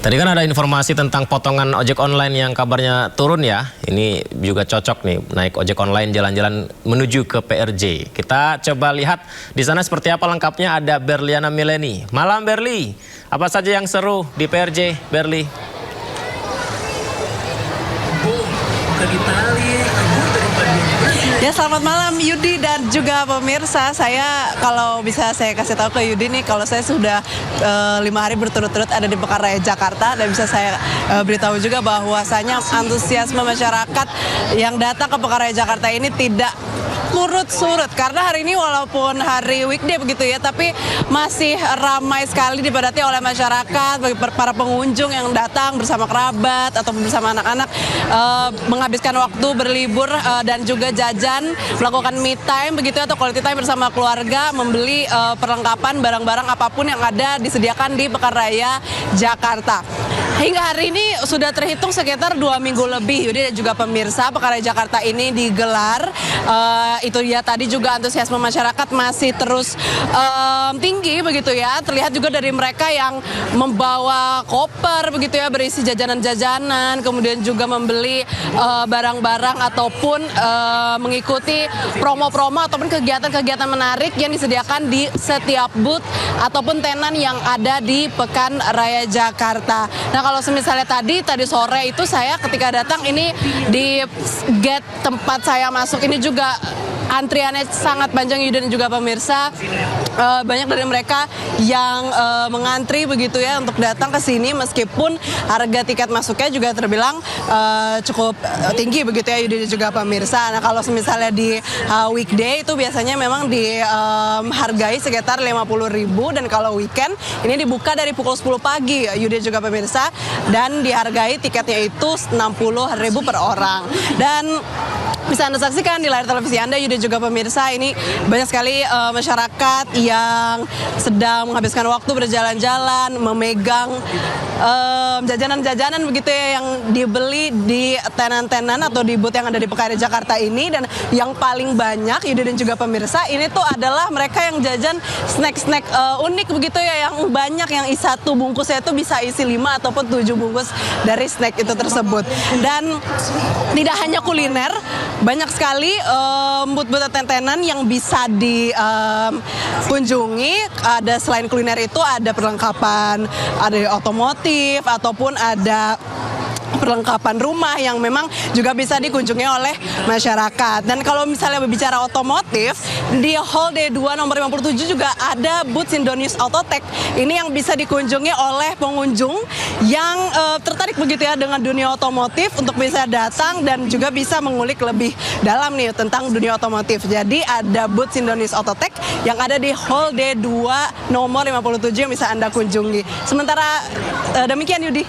Tadi kan ada informasi tentang potongan ojek online yang kabarnya turun ya. Ini juga cocok nih naik ojek online jalan-jalan menuju ke PRJ. Kita coba lihat di sana seperti apa lengkapnya. Ada Berliana Mileni. Malam Berli, apa saja yang seru di PRJ Berli? Ya, selamat malam Yudi dan juga pemirsa. Kalau bisa saya kasih tahu ke Yudi nih, kalau saya sudah 5 hari berturut-turut ada di Pekaraya Jakarta, dan bisa saya beritahu juga bahwasanya antusiasme masyarakat yang datang ke Pekaraya Jakarta ini tidak surut karena hari ini walaupun hari weekday begitu ya, tapi masih ramai sekali dipadati oleh masyarakat, bagi para pengunjung yang datang bersama kerabat atau bersama anak-anak, menghabiskan waktu berlibur dan juga jajan, melakukan me time begitu atau quality time bersama keluarga, membeli perlengkapan barang-barang apapun yang ada disediakan di Pekaraya Jakarta. Hingga hari ini sudah terhitung sekitar 2 minggu lebih, Yudi dan juga pemirsa. Pekaraya Jakarta ini digelar. Itu dia tadi juga antusiasme masyarakat masih terus tinggi begitu ya. Terlihat juga dari mereka yang membawa koper begitu ya, berisi jajanan-jajanan, kemudian juga membeli barang-barang ataupun mengikuti promo-promo ataupun kegiatan-kegiatan menarik yang disediakan di setiap booth ataupun tenan yang ada di Pekaraya Jakarta. Nah, kalau misalnya tadi sore itu saya ketika datang ini di gate tempat saya masuk ini juga antriannya sangat panjang, Yudha dan juga pemirsa. Banyak dari mereka yang mengantri begitu ya untuk datang ke sini, meskipun harga tiket masuknya juga terbilang cukup tinggi begitu ya, Yudha dan juga pemirsa. Nah, kalau misalnya di weekday itu biasanya memang dihargai sekitar 50.000, dan kalau weekend ini dibuka dari pukul 10 pagi, Yudha dan juga pemirsa, dan dihargai tiketnya itu 60.000 per orang. Dan bisa Anda saksikan di layar televisi Anda, Yudha juga pemirsa, ini banyak sekali masyarakat yang sedang menghabiskan waktu berjalan-jalan, memegang jajanan-jajanan begitu ya yang dibeli di tenan-tenan atau di booth yang ada di Pekaraya Jakarta ini. Dan yang paling banyak, Yudha dan juga pemirsa, ini tuh adalah mereka yang jajan snack-snack unik begitu ya, yang banyak, yang satu bungkusnya itu bisa isi 5 ataupun 7 bungkus dari snack itu tersebut. Dan tidak hanya kuliner, banyak sekali booth-booth tenan yang bisa dikunjungi. Ada selain kuliner itu ada perlengkapan, ada otomotif ataupun ada perlengkapan rumah yang memang juga bisa dikunjungi oleh masyarakat. Dan kalau misalnya berbicara otomotif, di Hall D2 nomor 57 juga ada booth Sindonius Autotech. Ini yang bisa dikunjungi oleh pengunjung yang tertarik begitu ya dengan dunia otomotif, untuk bisa datang dan juga bisa mengulik lebih dalam nih tentang dunia otomotif. Jadi ada booth Sindonius Autotech yang ada di Hall D2 nomor 57 yang bisa Anda kunjungi. Sementara demikian, Yudi.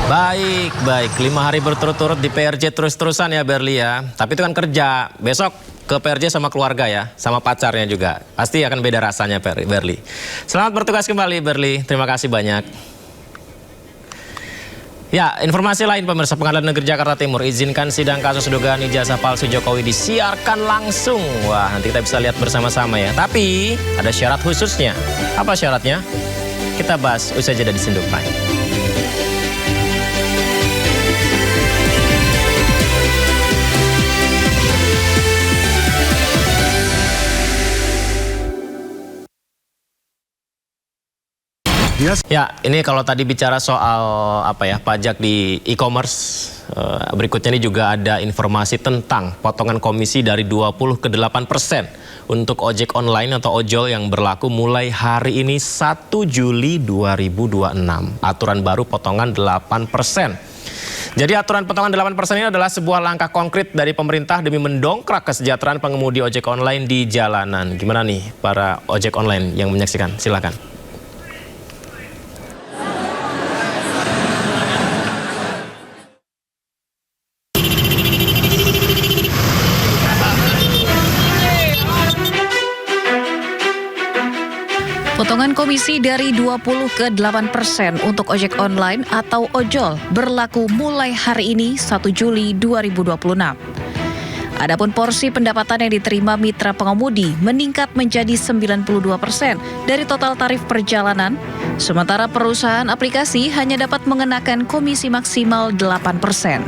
Baik. 5 hari berturut-turut di PRJ terus-terusan ya Berli ya. Tapi itu kan kerja. Besok ke PRJ sama keluarga ya, sama pacarnya juga. Pasti akan beda rasanya Berli. Selamat bertugas kembali Berli. Terima kasih banyak. Ya, informasi lain pemirsa, Pengadilan Negeri Jakarta Timur izinkan sidang kasus dugaan ijazah palsu Jokowi disiarkan langsung. Wah, nanti kita bisa lihat bersama-sama ya. Tapi ada syarat khususnya. Apa syaratnya? Kita bahas usai jeda di Sinduk Prime. Yes. Ya, ini kalau tadi bicara soal pajak di e-commerce, berikutnya ini juga ada informasi tentang potongan komisi dari 20 ke 8% untuk ojek online atau ojol yang berlaku mulai hari ini 1 Juli 2026. Aturan baru potongan 8%. Jadi aturan potongan 8% ini adalah sebuah langkah konkret dari pemerintah demi mendongkrak kesejahteraan pengemudi ojek online di jalanan. Gimana nih para ojek online yang menyaksikan? Silakan. Potongan komisi dari 20 ke 8% untuk ojek online atau ojol berlaku mulai hari ini 1 Juli 2026. Adapun porsi pendapatan yang diterima mitra pengemudi meningkat menjadi 92% dari total tarif perjalanan, sementara perusahaan aplikasi hanya dapat mengenakan komisi maksimal 8%.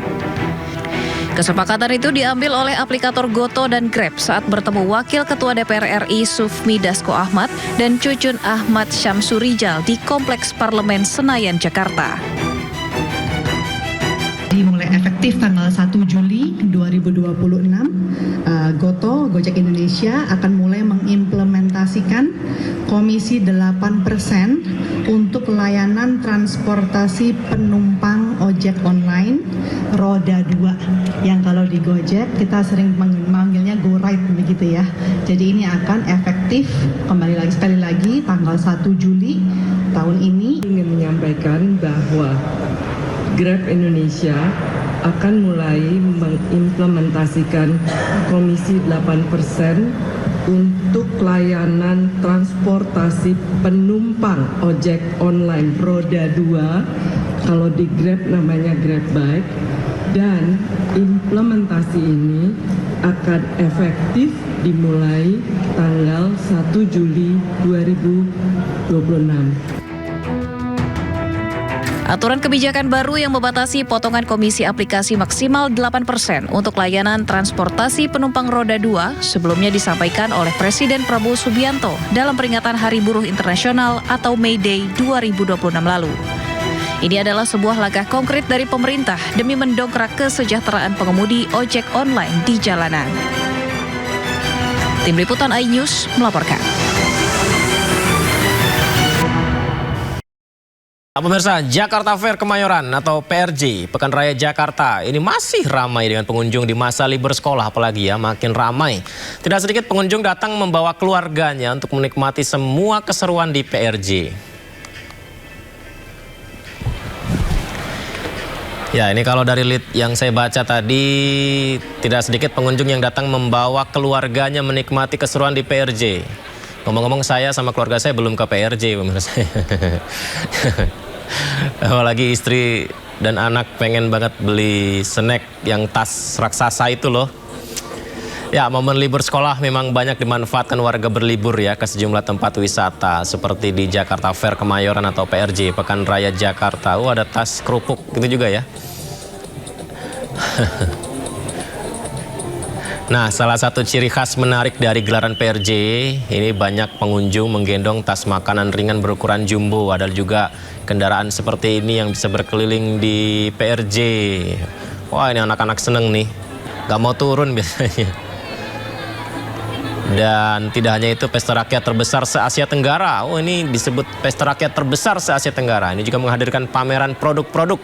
Kesepakatan itu diambil oleh aplikator Goto dan Grab saat bertemu Wakil Ketua DPR RI Sufmi Dasko Ahmad dan Cucun Ahmad Syamsurijal di Kompleks Parlemen Senayan, Jakarta. Dimulai efektif tanggal 1 Juli 2026, Gojek Indonesia akan mulai mengimplementasikan komisi 8% untuk layanan transportasi penumpang ojek online roda 2 yang kalau di Gojek kita sering memanggilnya GoRide begitu ya. Jadi ini akan efektif sekali lagi tanggal 1 Juli tahun ini. Ingin menyampaikan bahwa Grab Indonesia akan mulai mengimplementasikan komisi 8% untuk layanan transportasi penumpang ojek online roda 2, kalau di Grab namanya Grab Bike, dan implementasi ini akan efektif dimulai tanggal 1 Juli 2026. Aturan kebijakan baru yang membatasi potongan komisi aplikasi maksimal 8% untuk layanan transportasi penumpang roda 2 sebelumnya disampaikan oleh Presiden Prabowo Subianto dalam peringatan Hari Buruh Internasional atau May Day 2026 lalu. Ini adalah sebuah langkah konkret dari pemerintah demi mendongkrak kesejahteraan pengemudi ojek online di jalanan. Tim Liputan iNews melaporkan. Pemirsa, Jakarta Fair Kemayoran atau PRJ, Pekan Raya Jakarta, ini masih ramai dengan pengunjung di masa libur sekolah, apalagi ya makin ramai. Tidak sedikit pengunjung datang membawa keluarganya untuk menikmati semua keseruan di PRJ. Ya, ini kalau dari lead yang saya baca tadi, tidak sedikit pengunjung yang datang membawa keluarganya menikmati keseruan di PRJ. Ngomong-ngomong, saya sama keluarga saya belum ke PRJ, pemirsa. Apalagi istri dan anak pengen banget beli snack yang tas raksasa itu loh. Ya, momen libur sekolah memang banyak dimanfaatkan warga berlibur ya ke sejumlah tempat wisata seperti di Jakarta Fair Kemayoran atau PRJ, Pekan Raya Jakarta. Ada tas kerupuk gitu juga ya. Nah, salah satu ciri khas menarik dari gelaran PRJ, ini banyak pengunjung menggendong tas makanan ringan berukuran jumbo. Ada juga kendaraan seperti ini yang bisa berkeliling di PRJ. Wah, ini anak-anak seneng nih, gak mau turun biasanya. Dan tidak hanya itu, pesta rakyat terbesar se-Asia Tenggara. Ini disebut pesta rakyat terbesar se-Asia Tenggara. Ini juga menghadirkan pameran produk-produk.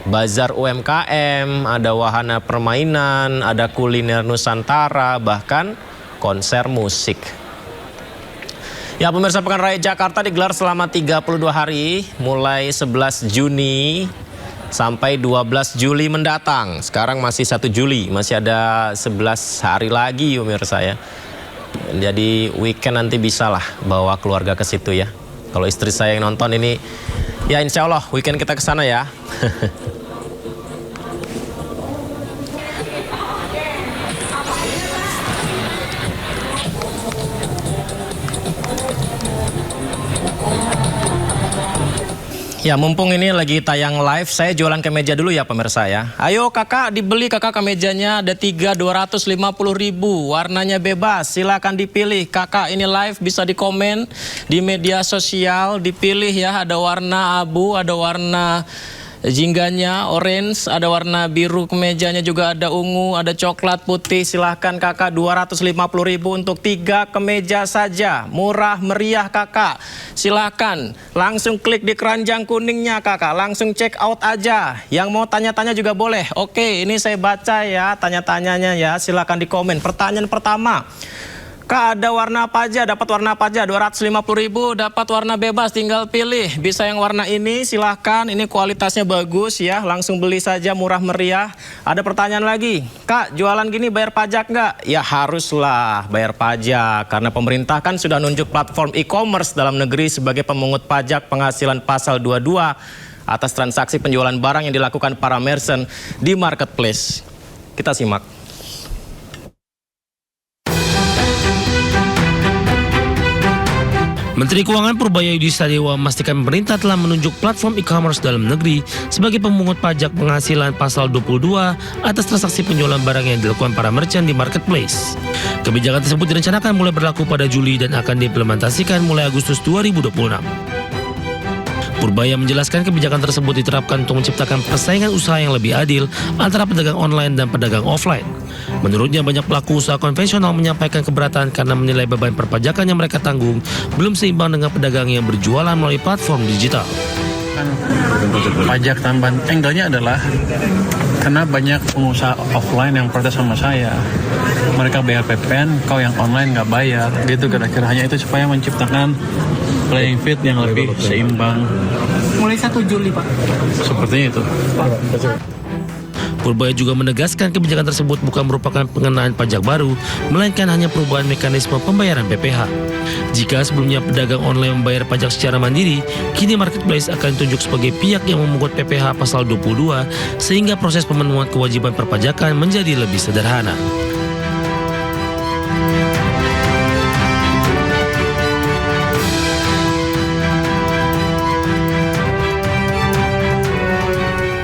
Bazar UMKM, ada wahana permainan, ada kuliner Nusantara, bahkan konser musik. Ya, pemirsa, Pekan Raya Jakarta digelar selama 32 hari, mulai 11 Juni sampai 12 Juli mendatang. Sekarang masih 1 Juli, masih ada 11 hari lagi pemirsa ya. Jadi weekend nanti bisalah bawa keluarga ke situ ya. Kalau istri saya yang nonton ini, ya insya Allah weekend kita ke sana ya. Ya, mumpung ini lagi tayang live, saya jualan kemeja dulu ya pemirsa ya. Ayo kakak, dibeli kakak kemejanya, ada 250.000, warnanya bebas, silakan dipilih. Kakak ini live, bisa dikomen di media sosial, dipilih ya. Ada warna abu, ada warna jingganya orange, ada warna biru kemejanya, juga ada ungu, ada coklat, putih. Silahkan kakak, 250.000 untuk 3 kemeja saja, murah meriah kakak. Silahkan langsung klik di keranjang kuningnya kakak, langsung check out aja. Yang mau tanya-tanya juga boleh. Oke, ini saya baca ya tanya-tanyanya ya, silahkan di komen. Pertanyaan pertama, Kak, ada warna apa aja? Dapat warna apa aja? 250.000, dapat warna bebas, tinggal pilih. Bisa yang warna ini, silahkan. Ini kualitasnya bagus ya, langsung beli saja, murah meriah. Ada pertanyaan lagi, Kak, jualan gini bayar pajak nggak? Ya haruslah bayar pajak, karena pemerintah kan sudah nunjuk platform e-commerce dalam negeri sebagai pemungut pajak penghasilan pasal 22 atas transaksi penjualan barang yang dilakukan para merchant di marketplace. Kita simak. Menteri Keuangan Purbaya Yudi Sadewa memastikan pemerintah telah menunjuk platform e-commerce dalam negeri sebagai pemungut pajak penghasilan pasal 22 atas transaksi penjualan barang yang dilakukan para merchant di marketplace. Kebijakan tersebut direncanakan mulai berlaku pada Juli dan akan diimplementasikan mulai Agustus 2026. Purbaya menjelaskan kebijakan tersebut diterapkan untuk menciptakan persaingan usaha yang lebih adil antara pedagang online dan pedagang offline. Menurutnya, banyak pelaku usaha konvensional menyampaikan keberatan karena menilai beban perpajakan yang mereka tanggung belum seimbang dengan pedagang yang berjualan melalui platform digital. Pajak tambahan angle-nya adalah karena banyak pengusaha offline yang protes sama saya. Mereka bayar PPN, kau yang online nggak bayar. Gitu kira-kira, hanya itu supaya menciptakan playing field yang lebih seimbang. Mulai 1 Juli, Pak. Sepertinya itu. Purbaya juga menegaskan kebijakan tersebut bukan merupakan pengenaan pajak baru, melainkan hanya perubahan mekanisme pembayaran PPh. Jika sebelumnya pedagang online membayar pajak secara mandiri, kini marketplace akan ditunjuk sebagai pihak yang memungut PPh pasal 22, sehingga proses pemenuhan kewajiban perpajakan menjadi lebih sederhana.